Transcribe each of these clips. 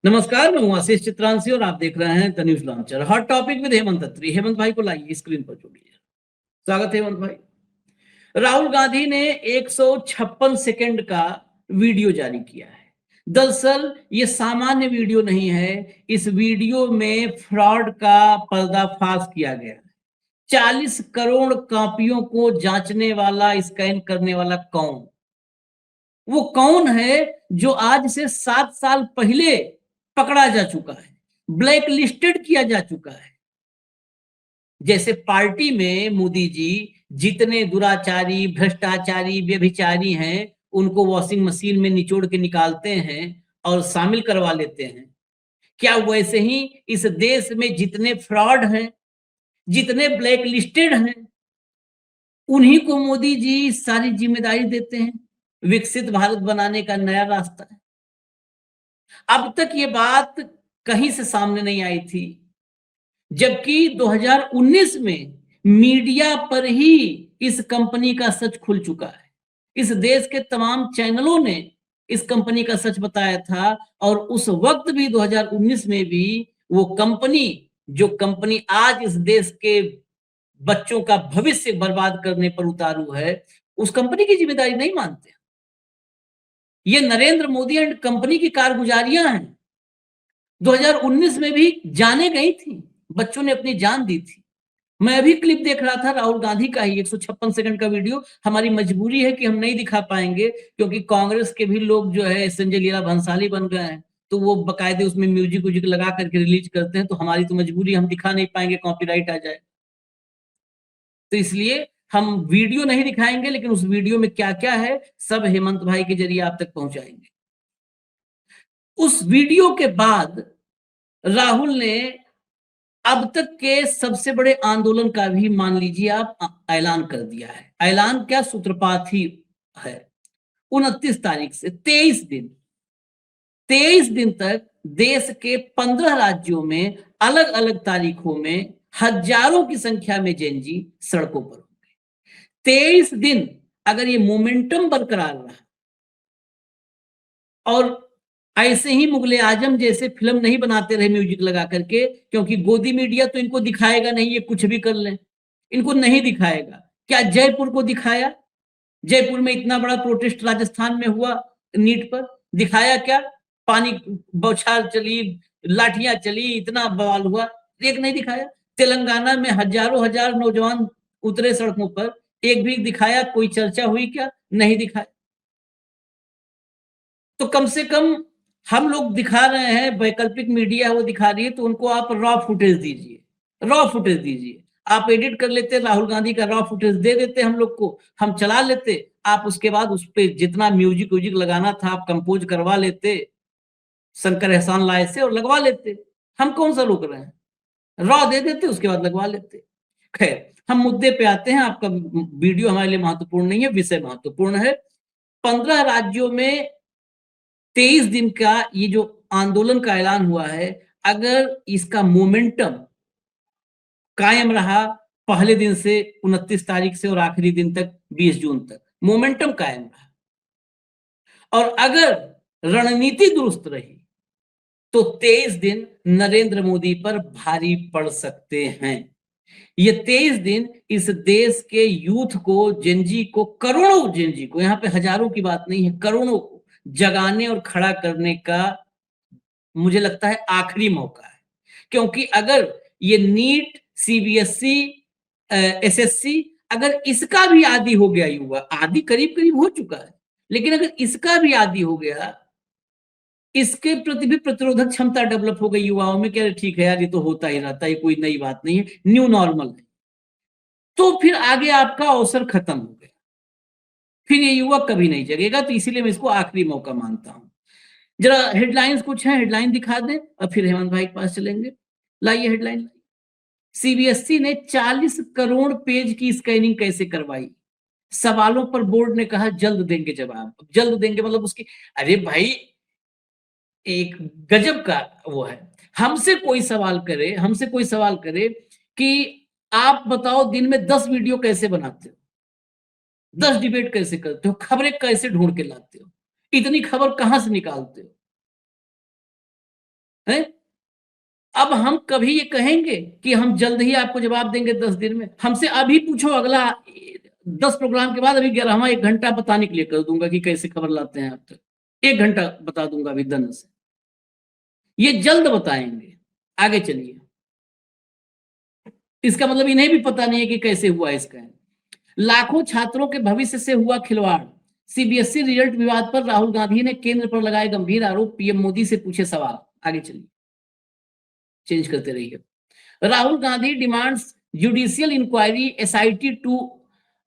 नमस्कार, मैं हूं आशीष चित्रांशी और आप देख रहे हैं the news launcher. Hot topic with Hemant Atri. Hemant भाई को लाइए स्क्रीन पर जोड़िए। स्वागत है हेमंत भाई। राहुल गांधी ने 156 सेकंड का वीडियो जारी किया है। दरअसल ये सामान्य वीडियो नहीं है, इस वीडियो में फ्रॉड का पर्दाफाश किया गया है। 40 करोड़ कॉपियों को जांचने वाला, स्कैन करने वाला कौन? वो कौन है जो आज से 7 साल पहले पकड़ा जा चुका है, ब्लैक लिस्टेड किया जा चुका है। जैसे पार्टी में मोदी जी जितने दुराचारी, भ्रष्टाचारी, व्यभिचारी हैं, उनको वॉशिंग मशीन में निचोड़ के निकालते हैं और शामिल करवा लेते हैं, क्या वैसे ही इस देश में जितने फ्रॉड हैं, जितने ब्लैक लिस्टेड हैं, उन्हीं को मोदी जी सारी जिम्मेदारी देते हैं विकसित भारत बनाने का नया रास्ता है। अब तक ये बात कहीं से सामने नहीं आई थी, जबकि 2019 में मीडिया पर ही इस कंपनी का सच खुल चुका है। इस देश के तमाम चैनलों ने इस कंपनी का सच बताया था और उस वक्त भी 2019 में भी वो कंपनी, जो कंपनी आज इस देश के बच्चों का भविष्य बर्बाद करने पर उतारू है, उस कंपनी की जिम्मेदारी नहीं मानते। ये नरेंद्र मोदी एंड कंपनी की कारगुजारियां हैं। 2019 में भी जाने गई थी, बच्चों ने अपनी जान दी थी। मैं अभी क्लिप देख रहा था राहुल गांधी का ही 156 सेकंड का वीडियो। हमारी मजबूरी है कि हम नहीं दिखा पाएंगे क्योंकि कांग्रेस के भी लोग जो है संजय लीला भंसाली बन गए हैं, तो वो बकायदे उसमें म्यूजिक व्यूजिक लगा करके रिलीज करते हैं, तो हमारी तो मजबूरी, हम दिखा नहीं पाएंगे, कॉपीराइट आ जाए। तो इसलिए हम वीडियो नहीं दिखाएंगे, लेकिन उस वीडियो में क्या क्या है सब हेमंत भाई के जरिए आप तक पहुंचाएंगे। उस वीडियो के बाद राहुल ने अब तक के सबसे बड़े आंदोलन का भी मान लीजिए आप ऐलान कर दिया है। ऐलान क्या, सूत्रपात ही है। 29 तारीख से 23 दिन तक देश के 15 राज्यों में अलग अलग तारीखों में हजारों की संख्या में जेनजी सड़कों पर होंगे। 23 दिन अगर ये मोमेंटम बरकरार रहा और ऐसे ही मुगले आजम जैसे फिल्म नहीं बनाते रहे म्यूजिक लगा करके, क्योंकि गोदी मीडिया तो इनको दिखाएगा नहीं, ये कुछ भी कर लें, इनको नहीं दिखाएगा। क्या जयपुर को दिखाया? जयपुर में इतना बड़ा प्रोटेस्ट राजस्थान में हुआ नीट पर, दिखाया क्या? पानी बौछार चली, लाठियां चली, इतना बवाल हुआ, एक नहीं दिखाया। तेलंगाना में हजारों हजार नौजवान उतरे सड़कों पर, एक भी दिखाया? कोई चर्चा हुई क्या? नहीं दिखाया। तो कम से कम हम लोग दिखा रहे हैं, वैकल्पिक मीडिया वो दिखा रही है, तो उनको आप रॉ फुटेज दीजिए, रॉ फुटेज दीजिए। आप एडिट कर लेते, राहुल गांधी का रॉ फुटेज दे देते हम लोग को, हम चला लेते। आप उसके बाद उस पर जितना म्यूजिक व्यूजिक लगाना था आप कंपोज करवा लेते शंकर एहसान लाए से और लगवा लेते। हम कौन सा रोक रहे हैं? रॉ दे देते, उसके बाद लगवा लेते। खैर, हम मुद्दे पे आते हैं। आपका वीडियो हमारे लिए महत्वपूर्ण नहीं है, विषय महत्वपूर्ण है। 15 राज्यों में 23 दिन का ये जो आंदोलन का ऐलान हुआ है, अगर इसका मोमेंटम कायम रहा पहले दिन से 29 तारीख से और आखिरी दिन तक 20 जून तक मोमेंटम कायम रहा, और अगर रणनीति दुरुस्त रही, तो 23 दिन नरेंद्र मोदी पर भारी पड़ सकते हैं। ये 23 दिन इस देश के यूथ को, जेनजी को, करोड़ों जेनजी को, यहां पे हजारों की बात नहीं है, करोड़ों को जगाने और खड़ा करने का मुझे लगता है आखिरी मौका है। क्योंकि अगर ये नीट, सीबीएसई, एसएससी, अगर इसका भी आदी हो गया युवा, आदि करीब करीब हो चुका है, लेकिन अगर इसका भी आदी हो गया, इसके प्रति भी प्रतिरोधक क्षमता डेवलप हो गई युवाओं में, क्या ठीक है यार, ये तो होता ही रहता है, ये कोई नई बात नहीं है, न्यू नॉर्मल है, तो फिर आगे आपका अवसर खत्म हो गया, फिर ये युवक कभी नहीं जगेगा। तो इसीलिए मैं इसको आखिरी मौका मानता हूं। जरा हेडलाइंस कुछ है, हेडलाइन दिखा दें और फिर हेमंत भाई के पास चलेंगे। लाइए हेडलाइन। सीबीएसई ने 40 करोड़ पेज की स्कैनिंग कैसे करवाई? सवालों पर बोर्ड ने कहा जल्द देंगे जवाब। जल्द देंगे मतलब उसकी, अरे भाई एक गजब का वो है। हमसे कोई सवाल करे कि आप बताओ दिन में 10 वीडियो कैसे बनाते हो, 10 डिबेट कैसे करते हो, खबरें कैसे ढूंढ के लाते हो, इतनी खबर कहां से निकालते हो? है। अब हम कभी ये कहेंगे कि हम जल्द ही आपको जवाब देंगे 10 दिन में? हमसे अभी पूछो, अगला 10 प्रोग्राम के बाद, अभी 11वां 1 घंटा बताने के लिए कर दूंगा कि कैसे खबर लाते हैं आप तक। 1 घंटा बता दूंगा अभी दन से, ये जल्द बताएंगे। आगे चलिए। इसका मतलब इन्हें भी पता नहीं है कि कैसे हुआ इसका। लाखों छात्रों के भविष्य से हुआ खिलवाड़, सीबीएसई रिजल्ट विवाद पर राहुल गांधी ने केंद्र पर लगाए गंभीर आरोप, पीएम मोदी से पूछे सवाल। आगे चलिए, चेंज करते रहिए। Rahul Gandhi demands judicial inquiry SIT to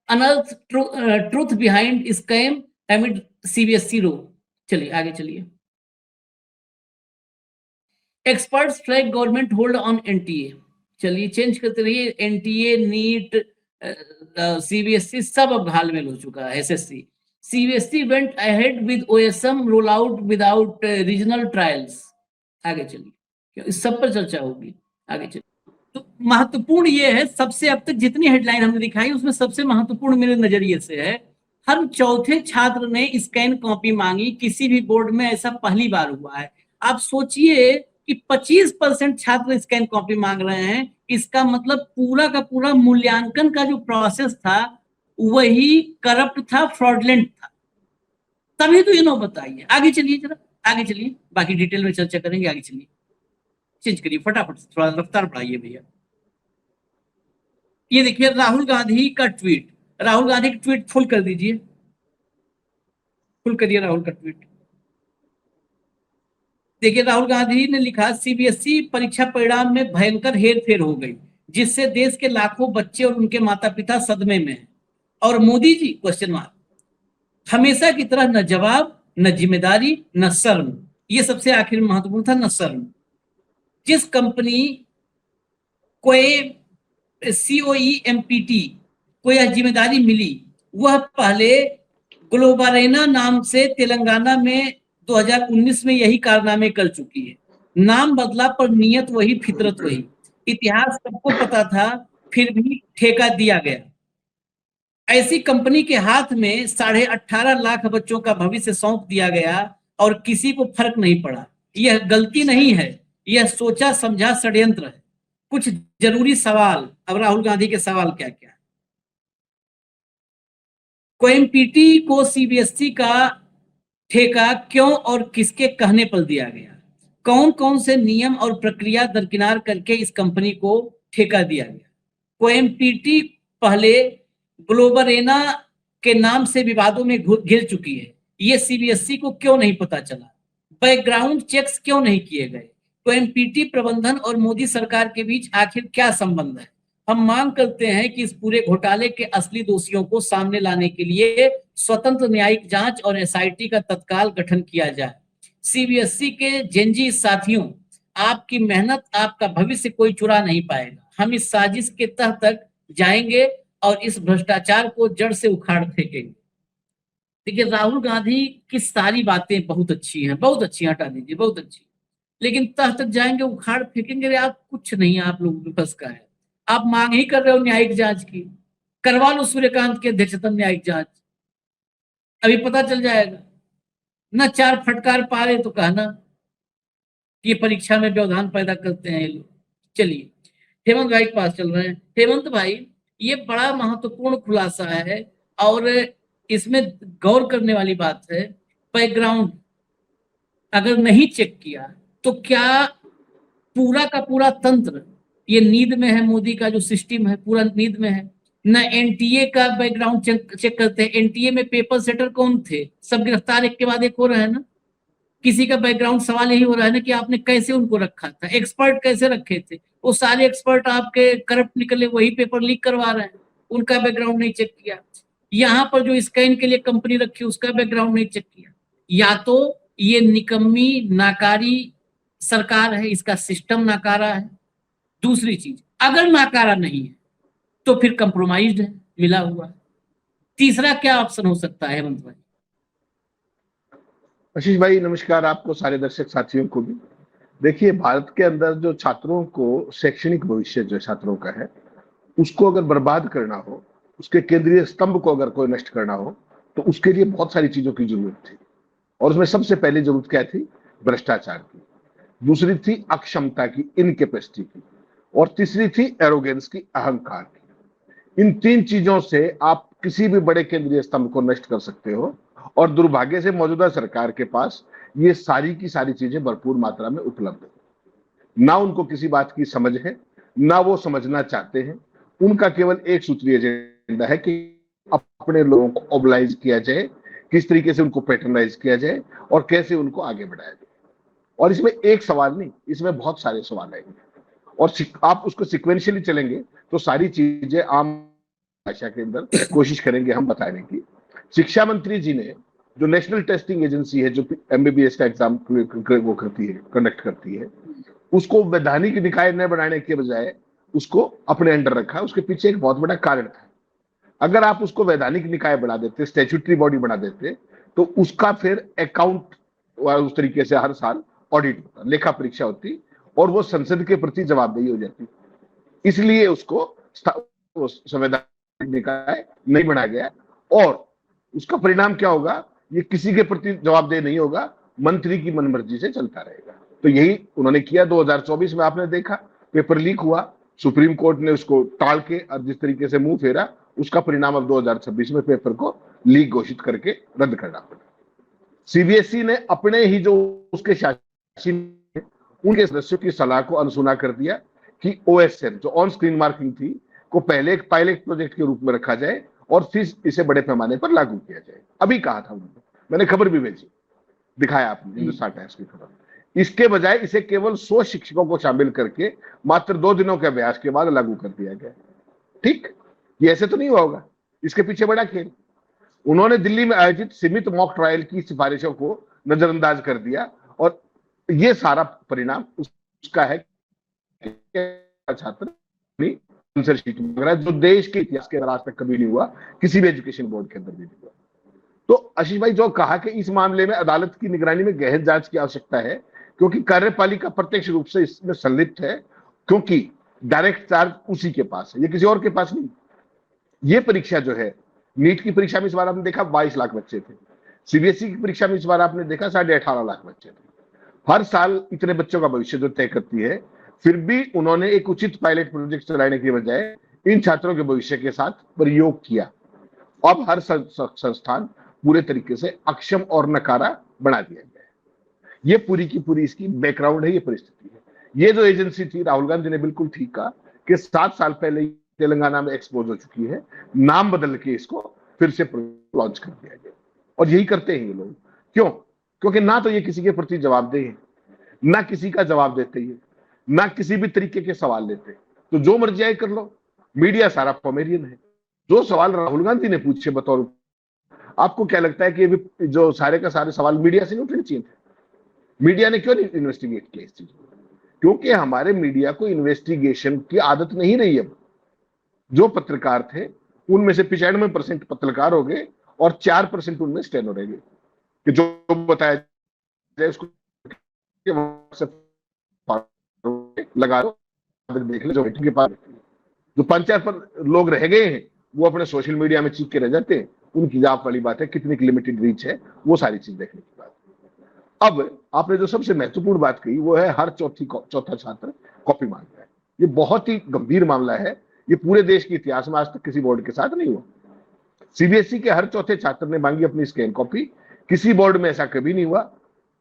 unearth truth behind scam amid CBSE row. चलिए आगे चलिए। Experts flag government hold on NTA. चलिए चेंज करते रहिए। एनटीए, नीट, सीबीएसई सब अब घालमेल हो चुका है। SSC, CBSE went ahead with OSM roll out without regional trials. आगे चलिए, इस सब पर चर्चा होगी। आगे चलिए। तो महत्वपूर्ण ये है, सबसे अब तक जितनी हेडलाइन हमने दिखाई उसमें सबसे महत्वपूर्ण मेरे नजरिए से है, हर चौथे छात्र ने स्कैन कॉपी मांगी। किसी भी बोर्ड में ऐसा पहली बार हुआ है। आप सोचिए कि 25% छात्र स्कैन कॉपी मांग रहे हैं। इसका मतलब पूरा का पूरा मूल्यांकन का जो प्रोसेस था वही करप्ट था, फ्रॉडलेंट था। तभी तो ये नो बताइए। आगे चलिए जरा, आगे चलिए, बाकी डिटेल में चर्चा करेंगे। आगे चलिए, चेंज करिए फटाफट, थोड़ा रफ्तार बढ़ाइए भैया। ये देखिए राहुल गांधी का ट्वीट, राहुल गांधी का ट्वीट फुल कर दीजिए, फुल करिए राहुल का ट्वीट। देखिए राहुल गांधी ने लिखा, सीबीएसई परीक्षा परिणाम में भयंकर हेरफेर हो गई, जिससे देश के लाखों बच्चे और उनके माता पिता सदमे में हैं। और मोदी जी क्वेश्चन मार्क, हमेशा की तरह न जवाब, न जिम्मेदारी, न शर्म। ये सबसे आखिर में महत्वपूर्ण था, न शर्म। जिस कंपनी को COEMPT को यह जिम्मेदारी मिली, वह पहले ग्लोबारेना नाम से तेलंगाना में 2019 में यही कारनामे कर चुकी है। नाम बदला पर नियत वही, फितरत वही। इतिहास सबको पता था, फिर भी ठेका दिया गया। ऐसी कंपनी के हाथ में 18.5 लाख बच्चों का भविष्य सौंप दिया गया और किसी को फर्क नहीं पड़ा। यह गलती नहीं है, यह सोचा समझा षड्यंत्र है। कुछ जरूरी सवाल, अब राहुल गांधी के सवाल क्या क्या। कोएमपीटी को सीबीएसई का ठेका क्यों और किसके कहने पर दिया गया? कौन कौन से नियम और प्रक्रिया दरकिनार करके इस कंपनी को ठेका दिया गया? कोएमपीटी पहले ग्लोबरेना के नाम से विवादों में घिर चुकी है, ये सीबीएसई को क्यों नहीं पता चला? बैकग्राउंड चेक्स क्यों नहीं किए गए? कोएमपीटी प्रबंधन और मोदी सरकार के बीच आखिर क्या संबंध है? हम मांग करते हैं कि इस पूरे घोटाले के असली दोषियों को सामने लाने के लिए स्वतंत्र न्यायिक जांच और एसआईटी का तत्काल गठन किया जाए। सीबीएसई के जेनजी साथियों, आपकी मेहनत, आपका भविष्य कोई चुरा नहीं पाएगा। हम इस साजिश के तह तक जाएंगे और इस भ्रष्टाचार को जड़ से उखाड़ फेंकेंगे। देखिए राहुल गांधी की सारी बातें बहुत अच्छी हैं, बहुत अच्छी, हटा दीजिए, बहुत अच्छी, लेकिन तह तक जाएंगे, उखाड़ फेंकेंगे। आप कुछ नहीं, आप लोगों के बस का है। आप मांग ही कर रहे हो न्यायिक जांच की, करवा लो सूर्यकांत की अध्यक्षता न्यायिक जांच, अभी पता चल जाएगा। न 4 फटकार पा रहे तो कहना ये परीक्षा में व्यवधान पैदा करते हैं ये लोग। चलिए हेमंत भाई के पास चल रहे हैं। हेमंत भाई, ये बड़ा महत्वपूर्ण खुलासा है और इसमें गौर करने वाली बात है। बैकग्राउंड अगर नहीं चेक किया तो क्या पूरा का पूरा तंत्र ये नींद में है? मोदी का जो सिस्टम है पूरा नींद में है। न एनटीए का बैकग्राउंड चेक करते हैं। एनटीए में पेपर सेटर कौन थे? सब गिरफ्तार एक के बाद एक हो रहे हैं ना। किसी का बैकग्राउंड सवाल यही हो रहा है ना कि आपने कैसे उनको रखा था, एक्सपर्ट कैसे रखे थे? वो सारे एक्सपर्ट आपके करप्ट निकले, वही पेपर लीक करवा रहे हैं, उनका बैकग्राउंड नहीं चेक किया। यहाँ पर जो स्कैन के लिए कंपनी रखी उसका बैकग्राउंड नहीं चेक किया। या तो ये निकम्मी नाकारी सरकार है, इसका सिस्टम नाकारा है। दूसरी चीज, अगर नाकारा नहीं है तो फिर कंप्रोमाइज्ड है, मिला हुआ। तीसरा क्या ऑप्शन हो सकता है हेमंत भाई? आशीष भाई नमस्कार, आपको सारे दर्शक साथियों को भी। देखिए, भारत के अंदर जो छात्रों को शैक्षणिक भविष्य जो छात्रों का है उसको अगर बर्बाद करना हो, उसके केंद्रीय स्तंभ को अगर कोई नष्ट करना हो, तो उसके लिए बहुत सारी चीजों की जरूरत थी। और उसमें सबसे पहले जरूरत क्या थी? भ्रष्टाचार की। दूसरी थी अक्षमता की, इनकेपेसिटी की, और तीसरी थी एरोगेंस की, अहंकार की। इन तीन चीजों से आप किसी भी बड़े केंद्रीय स्तंभ को नष्ट कर सकते हो, और दुर्भाग्य से मौजूदा सरकार के पास ये सारी की सारी चीजें भरपूर मात्रा में उपलब्ध है। ना उनको किसी बात की समझ है, ना वो समझना चाहते हैं। उनका केवल एक सूत्रीय एजेंडा है कि अपने लोगों को ओबलाइज किया जाए, किस तरीके से उनको पैटर्नाइज किया जाए और कैसे उनको आगे बढ़ाया जाए। और इसमें एक सवाल नहीं, इसमें बहुत सारे सवाल आएंगे, और आप उसको सिक्वेंशियली चलेंगे तो सारी चीजें आम भाषा के अंदर कोशिश करेंगे हम बताने की। शिक्षा मंत्री जी ने जो नेशनल टेस्टिंग एजेंसी है, जो एमबीबीएस का एग्जाम वो करती है, कंडक्ट करती है, उसको वैधानिक निकाय न बनाने के बजाय उसको अपने अंडर रखा। उसके पीछे एक बहुत बड़ा कारण था। अगर आप उसको वैधानिक निकाय बना देते, स्टैट्यूटरी बॉडी बना देते, तो उसका फिर अकाउंट उस तरीके से हर साल ऑडिट होता, लेखा परीक्षा होती, और वो संसद के प्रति जवाबदेही हो जाती। इसलिए उसको संवैधानिक निकाय नहीं बनाया गया, और उसका परिणाम क्या होगा, ये किसी के प्रति जवाबदेह नहीं होगा, मंत्री की मनमर्जी से चलता रहेगा। तो यही उन्होंने किया। 2024 में आपने देखा पेपर लीक हुआ, सुप्रीम कोर्ट ने उसको टाल के और जिस तरीके से मुंह फेरा, उसका परिणाम अब 2026 में पेपर को लीक घोषित करके रद्द करना पड़ा। सीबीएसई ने अपने ही जो उसके शासी उनके सदस्यों की सलाह को अनसुना कर दिया कि ओएसएन, जो ऑन स्क्रीन मार्किंग थी, को पहले एक पायलट प्रोजेक्ट के रूप में रखा जाए और फिर इसे बड़े पैमाने पर लागू किया जाए। अभी कहा था उन्होंने, मैंने खबर भी भेजी, दिखाया आपने हिंदुस्तान टाइम्स की खबर। इसके बजाय इसे केवल 100 शिक्षकों को शामिल करके मात्र 2 दिनों के अभ्यास के बाद लागू कर दिया गया। ठीक, ये ऐसे तो नहीं हुआ होगा, इसके पीछे बड़ा खेल। उन्होंने दिल्ली में आयोजित सीमित मॉक ट्रायल की सिफारिशों को नजरअंदाज कर दिया, और ये सारा परिणाम उसका है कि छात्र आंसर शीट मांग रहा है, जो देश के इतिहास के अंदर आज तक कभी नहीं हुआ, किसी भी एजुकेशन बोर्ड के अंदर भी नहीं हुआ। तो आशीष भाई जो कहा कि इस मामले में अदालत की निगरानी में गहन जांच की आवश्यकता है, क्योंकि कार्यपालिका प्रत्यक्ष रूप से इसमें संलिप्त है, क्योंकि डायरेक्ट चार्ज उसी के पास है, ये किसी और के पास नहीं। ये परीक्षा जो है, नीट की परीक्षा में इस बार आपने देखा 22 लाख बच्चे थे, सीबीएसई की परीक्षा में इस बार आपने देखा 18.5 लाख बच्चे थे। हर साल इतने बच्चों का भविष्य जो तय करती है, फिर भी उन्होंने एक उचित पायलट प्रोजेक्ट चलाने की बजाय इन छात्रों के भविष्य के साथ प्रयोग किया। अब हर संस्थान पूरे तरीके से अक्षम और नकारा बना दिया गया है। ये पूरी की पूरी इसकी बैकग्राउंड है, ये परिस्थिति है। ये जो एजेंसी थी, राहुल गांधी ने बिल्कुल ठीक कहा कि 7 साल पहले तेलंगाना में एक्सपोज हो चुकी है, नाम बदल के इसको फिर से लॉन्च कर दिया गया। और यही करते हैं ये लोग। क्यों? क्योंकि ना तो ये किसी के प्रति जवाबदेह है, ना किसी का जवाब देते हैं, ना किसी भी तरीके के सवाल लेते। तो जो मर्जी आए कर लो, मीडिया सारा पॉमेरियन है। जो सवाल राहुल गांधी ने पूछे बतौर, आपको क्या लगता है कि ये भी जो सारे का सारे सवाल मीडिया से नहीं उठने चाहिए थे? मीडिया ने क्यों नहीं इन्वेस्टिगेट किया इस चीज को? क्योंकि हमारे मीडिया को इन्वेस्टिगेशन की आदत नहीं रही है। जो पत्रकार थे उनमें से 95% पत्रकार हो गए और 4% उनमें स्टेनो रह गए कि जो बताया जाए उसको लगा दो, देख ले जो के पास। जो 5-4 लोग रह गए हैं वो अपने सोशल मीडिया में चीख के रह जाते हैं। उनकी जाप वाली बात है, कितनी लिमिटेड रीच है, वो सारी चीज देखने की बात। अब आपने जो सबसे महत्वपूर्ण बात कही वो है हर चौथा छात्र कॉपी मांग रहा है। ये बहुत ही गंभीर मामला है। ये पूरे देश के इतिहास में आज तक किसी बोर्ड के साथ नहीं हुआ। सीबीएसई के हर चौथे छात्र ने मांगी अपनी स्कैन कॉपी, किसी बोर्ड में ऐसा कभी नहीं हुआ।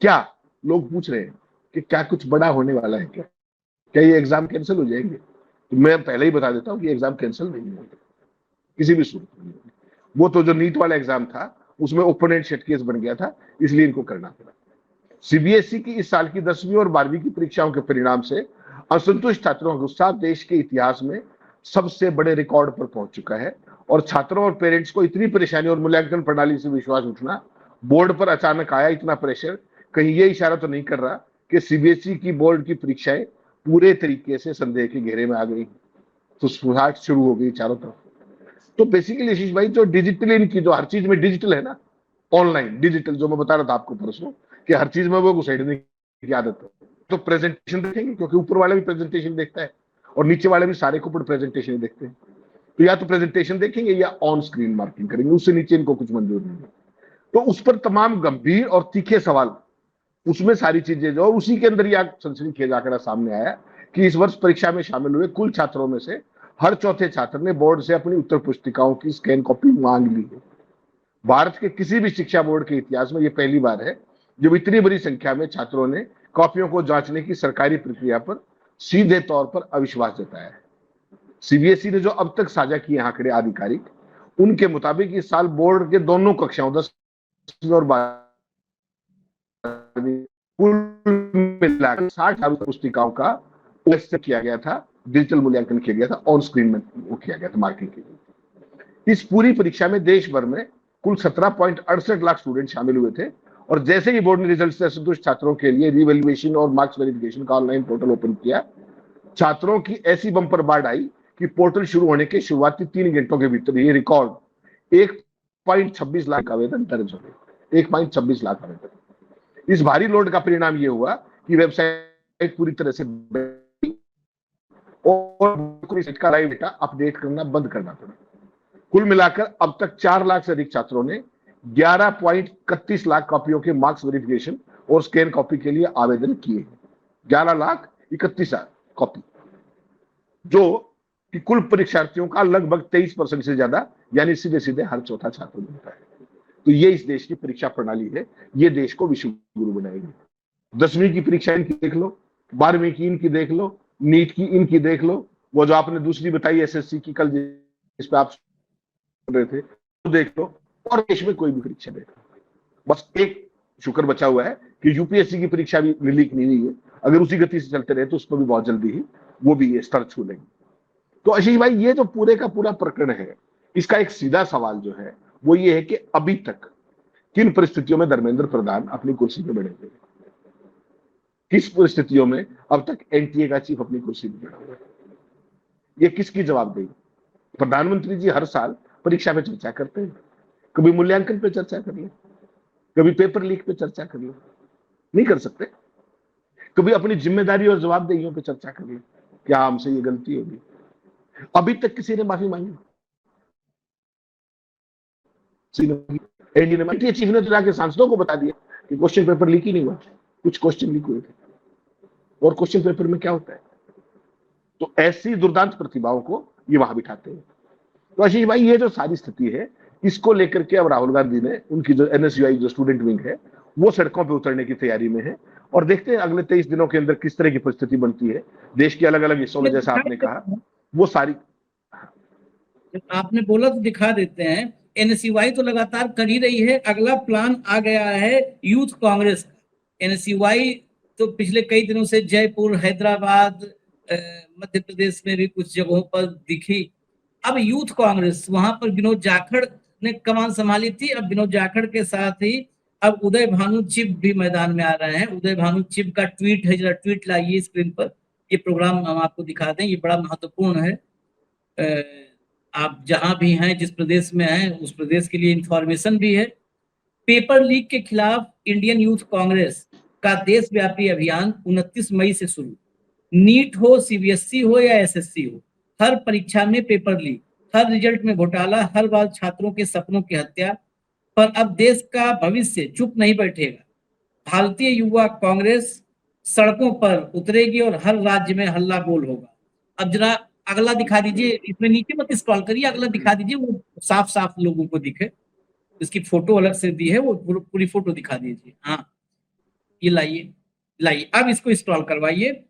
क्या लोग पूछ रहे हैं कि क्या कुछ बड़ा होने वाला है, क्या ये एग्जाम कैंसिल हो जाएंगे? तो मैं पहले ही बता देता हूं कि एग्जाम कैंसिल नहीं होंगे, किसी भी सूरत में नहीं होंगे। वो तो जो नीट वाला एग्जाम था उसमें ओपन एंड शट केस बन गया था, इसलिए इनको करना पड़ा। सीबीएसई की इस साल की 10वीं और 12वीं की परीक्षाओं के परिणाम से असंतुष्ट छात्रों का गुस्सा देश के इतिहास में सबसे बड़े रिकॉर्ड पर पहुंच चुका है। और छात्रों और पेरेंट्स को इतनी परेशानी और मूल्यांकन प्रणाली से विश्वास उठना, बोर्ड पर अचानक आया इतना प्रेशर, कहीं ये इशारा तो नहीं कर रहा कि सीबीएसई की बोर्ड की परीक्षाएं पूरे तरीके से संदेह के घेरे में आ गई, फुसफुसाहट शुरू हो गई चारों तरफ। तो बेसिकली आशीष भाई, जो डिजिटल इनकी जो हर चीज में डिजिटल है ना, ऑनलाइन डिजिटल, जो मैं बता रहा था आपको परसों कि हर चीज में वो घुसेड़ने की आदत है। तो प्रेजेंटेशन देखेंगे, क्योंकि ऊपर वाला भी प्रेजेंटेशन देखता है और नीचे वाले भी सारे को प्रेजेंटेशन ही देखते हैं। तो या तो प्रेजेंटेशन देखेंगे या ऑन स्क्रीन मार्किंग करेंगे, उससे नीचे इनको कुछ मंजूर नहीं है। तो उस पर तमाम गंभीर और तीखे सवाल उसमें सारी चीजें जो, उसी के अंदर यह सनसनीखेज आंकड़ा सामने आया कि इस वर्ष परीक्षा में शामिल हुए कुल छात्रों में से हर चौथे छात्र ने बोर्ड से अपनी उत्तर पुस्तिकाओं की स्कैन कॉपी मांग ली है। भारत के किसी भी शिक्षा बोर्ड के इतिहास में यह पहली बार है जब इतनी बड़ी संख्या में छात्रों ने कॉपियों को जांचने की सरकारी प्रक्रिया पर सीधे तौर पर अविश्वास जताया है। सीबीएसई ने जो अब तक साझा किए आंकड़े आधिकारिक, उनके मुताबिक इस साल बोर्ड के दोनों कक्षाओं 10वीं और 12वीं कुल मिलाकर 60,000 पुस्तिकाओं का किया गया था, डिजिटल मूल्यांकन किया गया था, ऑन स्क्रीन में वो किया गया था मार्किंग के लिए। इस पूरी परीक्षा में देश भर में कुल 17.68 लाख स्टूडेंट शामिल हुए थे और जैसे ही बोर्ड ने रिजल्ट से असंतुष्ट छात्रों के लिए रिवैल्यूएशन और मार्क्स वेरिफिकेशन का ऑनलाइन पोर्टल ओपन किया, छात्रों की ऐसी बम्पर बाढ़ आई कि पोर्टल शुरू होने के शुरुआती 3 घंटों के भीतर ये रिकॉर्ड 1.26 लाख आवेदन दर्ज हो गए। 1.26 लाख आवेदन। इस भारी लोड का परिणाम यह हुआ कि वेबसाइट पूरी तरह से और इसका लाइव डेटा अपडेट करना बंद करना पड़ा। कुल मिलाकर अब तक 4 लाख से अधिक छात्रों ने 11.31 लाख कॉपियों के मार्क्स वेरिफिकेशन और स्कैन कॉपी के लिए आवेदन किए हैं। 11,31,000 कॉपी, जो कि कुल परीक्षार्थियों का लगभग 23% से ज्यादा, यानी सीधे सीधे हर चौथा छात्र बनता है। तो ये इस देश की परीक्षा प्रणाली है, ये देश को विश्व गुरु बनाएगी। 10वीं की परीक्षा इनकी देख लो, 12वीं की इनकी देख लो, नीट की इनकी देख लो, वो जो आपने दूसरी बताई एसएससी की कल जिस पे आप सुन रहे थे, वो देख लो, और देश में कोई भी परीक्षा देख लो। बस एक शुक्र बचा हुआ है कि यूपीएससी की परीक्षा भी लीक नहीं हुई है। अगर उसी गति से चलते रहे तो उसको भी बहुत जल्दी ही वो भी ये स्तर छू लेंगे। तो आशीष भाई, ये जो पूरे का पूरा प्रकरण है, इसका एक सीधा सवाल जो है वो ये है कि अभी तक किन परिस्थितियों में धर्मेंद्र प्रधान अपनी कुर्सी पे बैठे थे, किस परिस्थितियों में अब तक एनटीए का चीफ अपनी कुर्सी पे बैठा हुआ है, ये किसकी जवाबदेही? प्रधानमंत्री जी हर साल परीक्षा पे चर्चा करते हैं, कभी मूल्यांकन पे चर्चा कर ले, कभी पेपर लीक पे चर्चा कर ले, नहीं कर सकते। कभी अपनी जिम्मेदारी और जवाबदेहियों पे चर्चा कर ले, क्या हमसे ये गलती होगी? अभी तक किसी ने माफी मांगी? एनटीए चीफ ने तो जाके सांसदों को बता दिया कि क्वेश्चन पेपर लीक ही नहीं हुआ, कुछ क्वेश्चन लीक हुए थे, और क्वेश्चन पेपर में क्या होता है? तो ऐसी दुर्दांत प्रतिभाओं को ये वहां बिठाते हैं। तो आशीष भाई, ये जो सारी स्थिति है, इसको लेकर के अब राहुल गांधी ने, उनकी जो एनएसयूआई जो स्टूडेंट विंग है, वो सड़कों पे उतरने की तैयारी में है, और देखते हैं अगले 23 दिनों के अंदर किस तरह की परिस्थिति बनती है देश के अलग अलग हिस्सों में। जैसा आपने कहा, वो सारी आपने बोला तो दिखा देते हैं। एनएसयूआई तो लगातार कर ही रही है। अगला प्लान आ गया है यूथ कांग्रेस का। एनएसयूआई तो पिछले कई दिनों से जयपुर, हैदराबाद, मध्य प्रदेश में भी कुछ जगहों पर दिखी। अब यूथ कांग्रेस, वहां पर विनोद जाखड़ ने कमान संभाली थी। अब विनोद जाखड़ के साथ ही अब उदय भानु चिब भी मैदान में आ रहे हैं। उदय भानु चिब का ट्वीट है, जरा ट्वीट लाइए स्क्रीन पर, ये प्रोग्राम हम आपको दिखा दें, ये बड़ा महत्वपूर्ण है। आप जहां भी हैं, जिस प्रदेश में हैं, उस प्रदेश के लिए इंफॉर्मेशन भी है। पेपर लीक के खिलाफ इंडियन यूथ कांग्रेस का देशव्यापी अभियान 29 मई से शुरू। नीट हो, सीबीएसई हो या एसएससी हो, हर परीक्षा में पेपर लीक, हर रिजल्ट में घोटाला, हर बार छात्रों के सपनों की हत्या। पर अब देश का भविष्य चुप नहीं बैठेगा। भारतीय युवा कांग्रेस सड़कों पर उतरेगी और हर राज्य में हल्ला बोल होगा। अब जरा अगला दिखा दीजिए, इसमें नीचे मत स्क्रॉल करिए, अगला दिखा दीजिए, वो साफ साफ लोगों को दिखे। इसकी फोटो अलग से दी है, वो पूरी फोटो दिखा दीजिए। हाँ, ये लाइए लाइए, अब इसको स्क्रॉल करवाइए।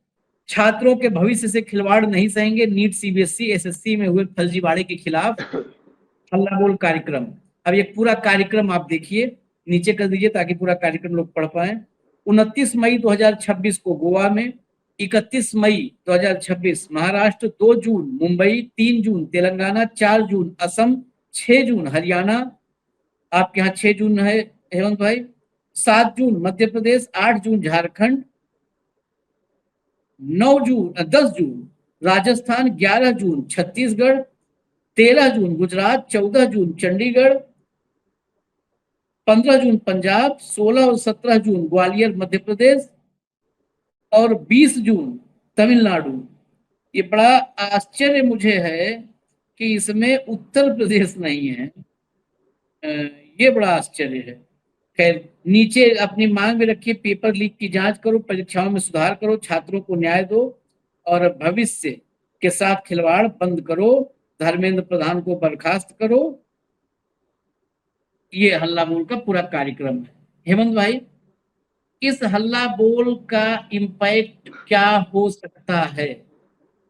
छात्रों के भविष्य से खिलवाड़ नहीं सहेंगे, नीट, सीबीएसई, एसएससी में हुए फर्जीवाड़े के खिलाफ हल्ला बोल कार्यक्रम। अब ये पूरा कार्यक्रम आप देखिए, नीचे कर दीजिए ताकि पूरा कार्यक्रम लोग पढ़ पाए। 29 मई 2026 को गोवा में, 31 मई 2026 महाराष्ट्र, 2 जून मुंबई, 3 जून तेलंगाना, 4 जून असम, 6 जून हरियाणा, आपके यहाँ 6 जून है हेमंत भाई, 7 जून मध्य प्रदेश, 8 जून झारखंड, 10 जून राजस्थान, 11 जून छत्तीसगढ़, 13 जून गुजरात, 14 जून चंडीगढ़, 15 जून पंजाब, 16 और 17 जून ग्वालियर मध्य प्रदेश, और 20 जून तमिलनाडु। ये बड़ा आश्चर्य मुझे है कि इसमें उत्तर प्रदेश नहीं है। ये बड़ा आश्चर्य है। खैर, नीचे अपनी मांग में रखिए, पेपर लीक की जांच करो, परीक्षाओं में सुधार करो, छात्रों को न्याय दो और भविष्य के साथ खिलवाड़ बंद करो, धर्मेंद्र प्रधान को बर्खास्त करो। ये हल्ला बोल का पूरा कार्यक्रम है। हेमंत भाई, इस हल्ला बोल का इम्पैक्ट क्या हो सकता है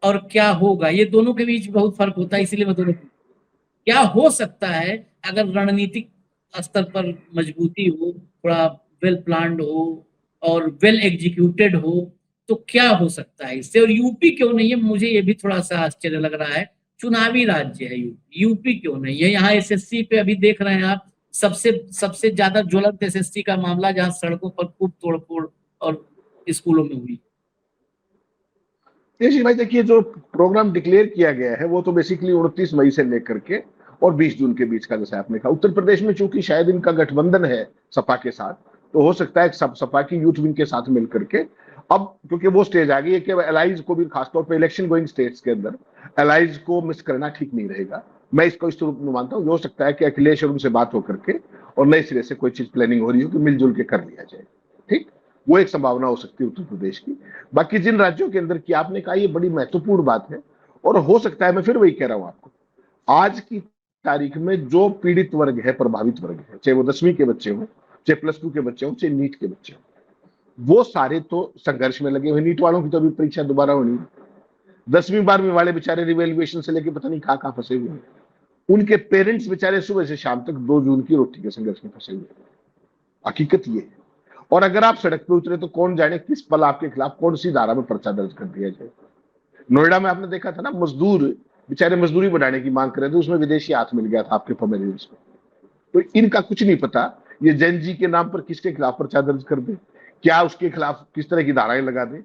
और क्या होगा, ये दोनों के बीच बहुत फर्क होता है, इसीलिए मैं दोनों, क्या हो सकता है अगर रणनीतिक स्तर पर मजबूती हो, थोड़ा वेल प्लान्ड हो और वेल एग्जीक्यूटेड हो, तो क्या हो सकता है इससे। और यूपी क्यों नहीं है, मुझे ये भी थोड़ा सा आश्चर्य लग रहा है। चुनावी राज्य है यूपी, यूपी क्यों नहीं है। यहाँ एसएससी पे अभी देख रहे हैं आप, सबसे सबसे ज्यादा ज्वलंत एसएससी का मामला, जहाँ सड़कों पर खूब तोड़फोड़ और स्कूलों में हुई। जी भाई, देखिए जो प्रोग्राम डिक्लेयर किया गया है वो तो बेसिकली 29 मई से लेकर के और 20 जून के बीच का, जैसे आपने कहा। उत्तर प्रदेश में चूंकि शायद इनका गठबंधन है सपा के साथ, तो हो सकता है सपा की यूथ विंग के साथ मिलकर के, अब क्योंकि वो स्टेज आ गई है कि एलाइज को भी, खासतौर पर इलेक्शन गोइंग स्टेट्स के अंदर एलाइज को मिस करना ठीक नहीं रहेगा। मैं इसको इस रूप में मानता हूँ। हो सकता है कि अखिलेश और उनसे बात होकर के और नए सिरे से कोई चीज प्लानिंग हो रही हो कि मिलजुल के कर लिया जाए। ठीक, वो एक संभावना हो सकती है उत्तर प्रदेश की। बाकी जिन राज्यों के अंदर की आपने कहा, ये बड़ी महत्वपूर्ण बात है। और हो सकता है, मैं फिर वही कह रहा हूं आपको, आज की तारीख में जो पीड़ित वर्ग है, प्रभावित वर्ग है, चाहे वो 10वीं के बच्चे हों, चाहे +2 के बच्चे हों, चाहे नीट के बच्चे हों, वो सारे तो संघर्ष में लगे हुए। नीट वालों की तो अभी परीक्षा दोबारा होनी है। 10वीं 12वीं वाले बेचारे रिवेल्युएशन से लेके पता नहीं कहां फंसे हुए हैं। उनके पेरेंट्स बेचारे सुबह से शाम तक 2 जून की रोटी के संघर्ष में फंसे हुए हैं। हकीकत ये है। और अगर आप सड़क पे उतरे तो कौन जाने किस पल आपके खिलाफ कौन सी धारा में पर्चा दर्ज कर दिया जाए। नोएडा में आपने देखा था ना, मजदूर बेचारे मजदूरी बढ़ाने की मांग कर रहे थे, उसमें विदेशी हाथ मिल गया था आपके पमेरियंस को। तो इनका कुछ नहीं पता ये जैन जी के नाम पर किसके खिलाफ पर्चा दर्ज कर दे, क्या उसके खिलाफ किस तरह की धाराएं लगा दे।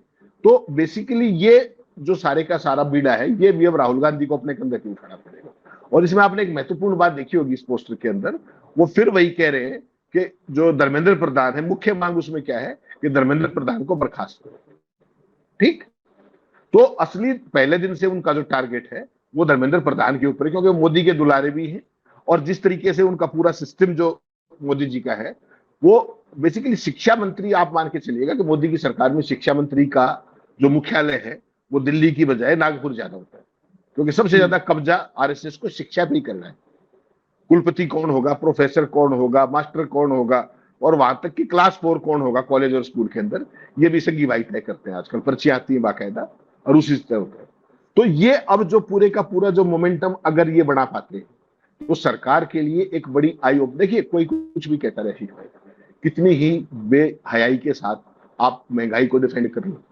तो बेसिकली ये जो सारे का सारा बीड़ा है, ये भी अब राहुल गांधी को अपने कंधे पे उठाना पड़ेगा। और इसमें आपने एक महत्वपूर्ण बात देखी होगी इस पोस्टर के अंदर, वो फिर वही कह रहे हैं कि जो धर्मेंद्र प्रधान है, मुख्य मांग उसमें क्या है कि धर्मेंद्र प्रधान को बर्खास्त करो। ठीक, तो असली पहले दिन से उनका जो टारगेट है वो धर्मेंद्र प्रधान के ऊपर है, क्योंकि मोदी के दुलारे भी हैं। और जिस तरीके से उनका पूरा सिस्टम जो मोदी जी का है, वो बेसिकली शिक्षा मंत्री, आप मान के चलिएगा कि मोदी की सरकार में शिक्षा मंत्री का जो मुख्यालय है वो दिल्ली की बजाय नागपुर ज्यादा होता है, क्योंकि सबसे ज्यादा कब्जा आरएसएस को शिक्षा पे ही करना है। कुलपति कौन होगा, प्रोफेसर कौन होगा, मास्टर कौन होगा, और वहां तक कि क्लास 4 कौन होगा कॉलेज और स्कूल के अंदर, ये भी संघी भाई तय करते हैं। आजकल पर्चियां आती है बाकायदा और उसी से तय होता है। तो ये अब जो पूरे का पूरा जो मोमेंटम अगर ये बना पाते हैं तो सरकार के लिए एक बड़ी आई ओपन। देखिए, कोई कुछ भी कहता रहे भाई, कितनी ही बेहयाई के साथ आप महंगाई को डिफेंड कर लो,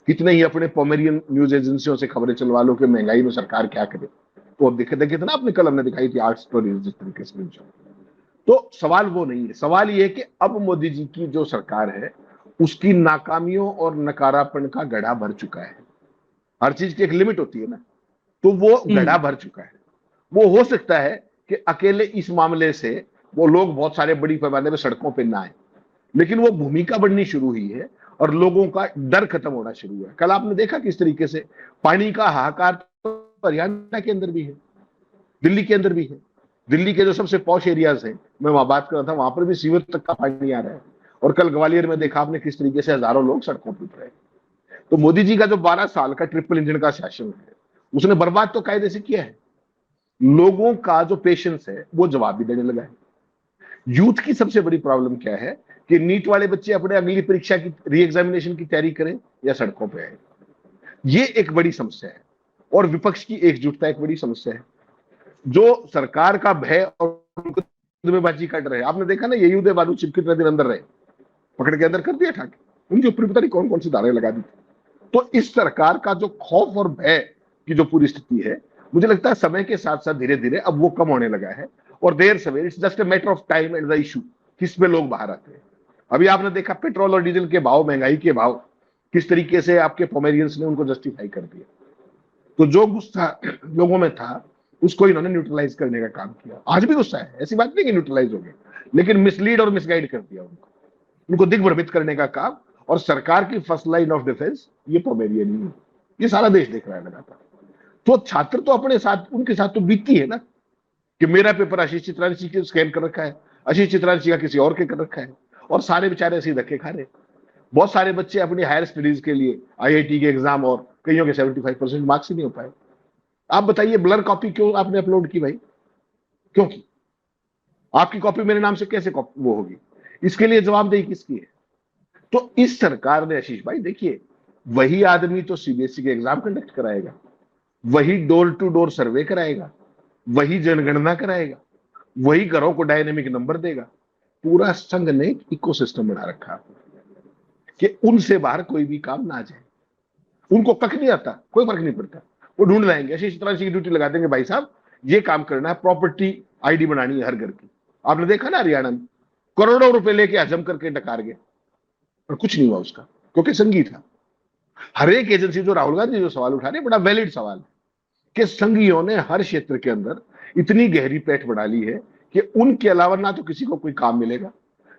कितने ही अपने पोमेरियन न्यूज एजेंसियों से खबरें चलवा लो कि महंगाई में सरकार क्या करे। तो अब देखे था ना, अपने कल हमने दिखाई थी 8 स्टोरीज जिस तरीके से। तो सवाल वो नहीं है, सवाल ये है कि अब मोदी जी की जो सरकार है उसकी नाकामियों और नकारापन का गड्ढा भर चुका है। हर चीज की एक लिमिट होती है ना, तो वो गड्ढा भर चुका है। वो हो सकता है कि अकेले इस मामले से वो लोग बहुत सारे बड़ी पैमाने पर सड़कों पर ना आए, लेकिन वो भूमिका बढ़नी शुरू हुई है और लोगों का डर खत्म होना शुरू हुआ है। कल आपने देखा किस तरीके से पानी का हाहाकार तो हरियाणा के अंदर भी है, दिल्ली के अंदर भी है। दिल्ली के जो सबसे पॉश एरियाज हैं, मैं वहां बात कर रहा था, वहां पर भी सीवर तक का पानी आ रहा है। और कल ग्वालियर में देखा आपने किस तरीके से हजारों लोग सड़कों पर उतरे। तो मोदी जी का जो 12 साल का ट्रिपल इंजन का शासन है, उसने बर्बाद तो कायदे से किया है। लोगों का जो पेशेंस है वो जवाब भी देने लगा है। यूथ की सबसे बड़ी प्रॉब्लम क्या है कि नीट वाले बच्चे अपने अगली परीक्षा की री एग्जामिनेशन की तैयारी करें या सड़कों पर आए। ये एक बड़ी समस्या है। और विपक्ष की एकजुटता एक बड़ी समस्या है। जो सरकार का भय और बाजी काट रहे हैं, आपने देखा ना, ये बालू चिप कितने दिन अंदर रहे, पकड़ के अंदर कर दिया ठाके, उनके ऊपर पता नहीं कौन कौन सी धाराएं लगा दी। तो इस सरकार का जो खौफ और भय की जो पूरी स्थिति है, मुझे लगता है समय के साथ साथ धीरे धीरे अब वो कम होने लगा है। और देर सवेर it's just a matter of time and the issue किस पे लोग बाहर आते हैं। अभी आपने देखा पेट्रोल और डीजल के भाव, महंगाई के भाव, किस तरीके से आपके पोमेरियंस ने उनको जस्टिफाई कर दिया। तो जो गुस्सा लोगों में था उसको इन्होंने न्यूट्रलाइज करने का काम किया। आज भी गुस्सा है, ऐसी बात नहीं कि न्यूट्रलाइज हो गया, लेकिन मिसलीड और मिसगाइड कर दिया उनको दिग्भ्रमित करने का काम। और सरकार की फर्स्ट लाइन ऑफ डिफेंस ये पोमेरियन ही है। ये सारा देश देख रहा है लगातार। तो छात्र तो अपने साथ, उनके साथ तो बीतती है ना कि मेरा पेपर आशीष चित्रांशी के स्कैन कर रखा है, आशीष चित्रांशी का किसी और के कर रखा है, और सारे बेचारे ऐसे धक्के खा रहे। बहुत सारे बच्चे अपनी हायर स्टडीज के लिए IIT के एग्जाम, और कईयों के 75% मार्क्स ही नहीं हो पाए। आप बताइए ब्लर कॉपी क्यों आपने अपलोड की भाई, क्यों की? आपकी कॉपी मेरे नाम से कैसे वो होगी? इसके लिए जवाबदेही किसकी है? तो इस सरकार ने, आशीष भाई देखिए, वही आदमी तो CBSE के एग्जाम कंडक्ट कराएगा, वही डोर टू डोर सर्वे कराएगा, वही जनगणना कराएगा, वही घरों को डायनेमिक नंबर देगा। पूरा संघ ने इकोसिस्टम बना रखा कि उनसे बाहर कोई भी काम ना जाए। उनको कख नहीं आता, कोई फर्क नहीं पड़ता, वो ढूंढ लाएंगे। आशीष चित्रांशी की ड्यूटी लगा देंगे, भाई साहब ये काम करना है, प्रॉपर्टी ID बनानी है हर घर की। आपने देखा ना हरियाणा में करोड़ों रुपए लेके हजम करके डकार गए, और कुछ नहीं हुआ उसका, क्योंकि संघी था। हर एक एजेंसी, जो राहुल गांधी जो सवाल उठा रहे, बड़ा वैलिड सवाल है कि संघियों ने हर क्षेत्र के अंदर इतनी गहरी पैठ बना ली है कि उनके अलावा ना तो किसी को कोई काम मिलेगा,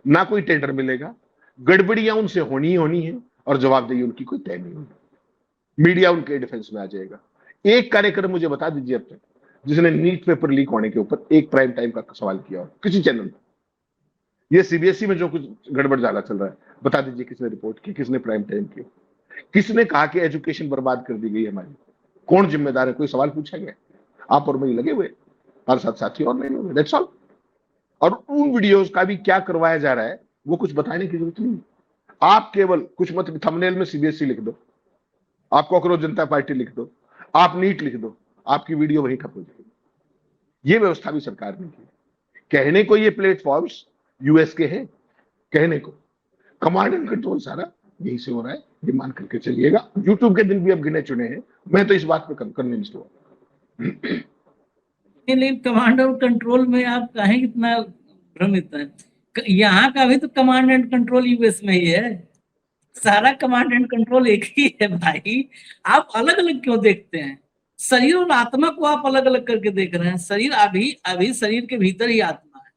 ना कोई टेंडर मिलेगा, गड़बड़ियां उनसे होनी ही होनी है, और जवाबदेही उनकी कोई तय नहीं होगी। मीडिया उनके डिफेंस में आ जाएगा। एक कार्यक्रम मुझे बता दीजिए अब तक जिसने नीट पेपर लीक होने के ऊपर एक प्राइम टाइम का सवाल किया हो किसी चैनल पर? ये CBSE में जो कुछ गड़बड़ झाला चल रहा है, बता दीजिए किसने रिपोर्ट की, किसने प्राइम टाइम की, किसने कहा कि एजुकेशन बर्बाद कर दी गई हमारी? कौन जिम्मेदार है? कोई सवाल पूछा गया? आप और मैं लगे हुए, हमारे साथ साथी और नहीं हुए, दैट्स ऑल। और उन वीडियोस का भी क्या करवाया जा रहा है वो कुछ बताने की जरूरत नहीं। आप केवल कुछ मत थंबनेल में CBSE लिख दो, आप कॉकरोच जनता पार्टी लिख दो, आप नीट लिख दो, आपकी वीडियो वहीं खत्म हो जाएगी। ये व्यवस्था भी सरकार ने की। कहने को ये प्लेटफॉर्म्स US के हैं, कहने को कमांड एंड कंट्रोल सारा यहीं से हो रहा है, ये मान करके चलिएगा। YouTube के दिन भी अब गिने चुने हैं, मैं तो इस बात पे कन्विंस्ड हूँ। लेकिन कमांड और कंट्रोल में आप काहे इतना भ्रमित है? यहाँ का भी तो कमांड एंड कंट्रोल US में ही है, सारा कमांड एंड कंट्रोल एक ही है भाई। आप अलग अलग क्यों देखते हैं? शरीर और आत्मा को आप अलग अलग करके देख रहे हैं। शरीर अभी अभी शरीर के भीतर ही आत्मा है,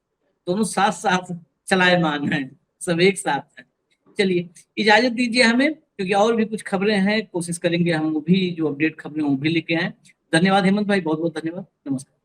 दोनों साथ साथ चलायमान है, सब एक साथ है। चलिए इजाजत दीजिए हमें, क्योंकि और भी कुछ खबरें हैं, कोशिश करेंगे हम वो भी जो अपडेट खबरें वो भी लेके आए। धन्यवाद हेमंत भाई, बहुत बहुत धन्यवाद, नमस्कार।